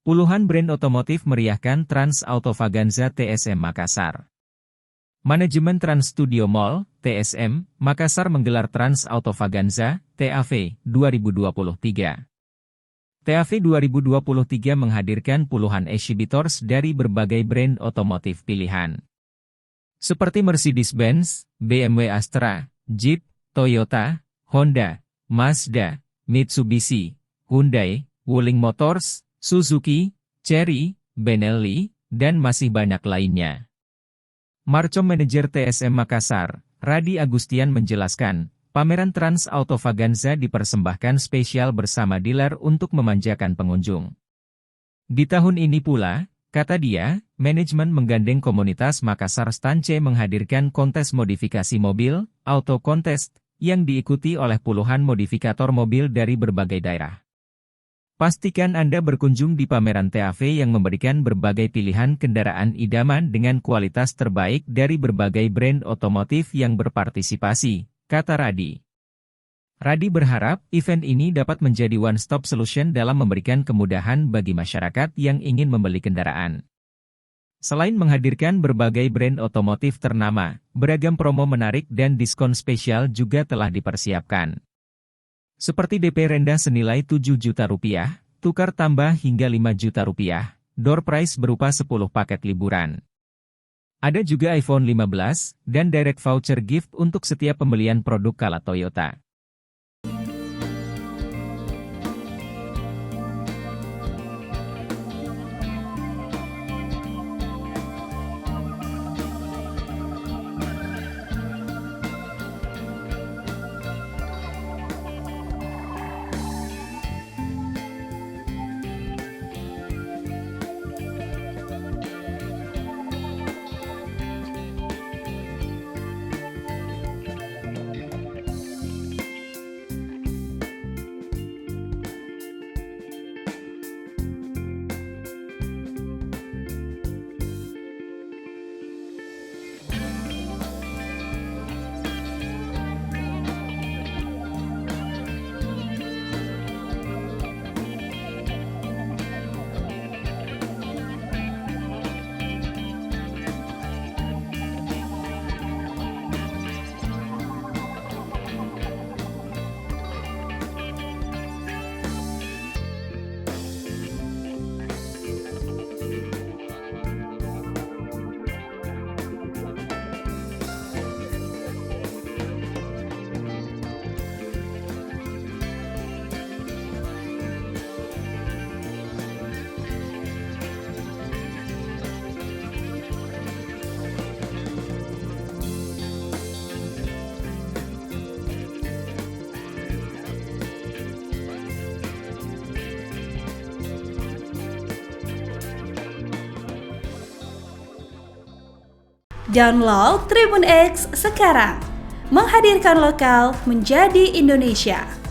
Puluhan brand otomotif meriahkan Trans Autovaganza TSM Makassar. Manajemen Trans Studio Mall, TSM, Makassar menggelar Trans Autovaganza, TAV, 2023. TAV 2023 menghadirkan puluhan exhibitors dari berbagai brand otomotif pilihan. Seperti Mercedes-Benz, BMW Astra, Jeep, Toyota, Honda, Mazda, Mitsubishi, Hyundai, Wuling Motors, Suzuki, Chery, Benelli, dan masih banyak lainnya. Markom Manager TSM Makassar, Radi Agustian menjelaskan, pameran Trans Autovaganza dipersembahkan spesial bersama dealer untuk memanjakan pengunjung. Di tahun ini pula, kata dia, manajemen menggandeng komunitas Makassar Stance menghadirkan kontes modifikasi mobil, Auto Contest, yang diikuti oleh puluhan modifikator mobil dari berbagai daerah. Pastikan Anda berkunjung di pameran TAV yang memberikan berbagai pilihan kendaraan idaman dengan kualitas terbaik dari berbagai brand otomotif yang berpartisipasi, kata Radi. Radi berharap event ini dapat menjadi one-stop solution dalam memberikan kemudahan bagi masyarakat yang ingin membeli kendaraan. Selain menghadirkan berbagai brand otomotif ternama, beragam promo menarik dan diskon spesial juga telah dipersiapkan. Seperti DP rendah senilai Rp7 juta, tukar tambah hingga Rp5 juta, door prize berupa 10 paket liburan. Ada juga iPhone 15, dan direct voucher gift untuk setiap pembelian produk kala Toyota. Download Tribun X sekarang, menghadirkan lokal menjadi Indonesia.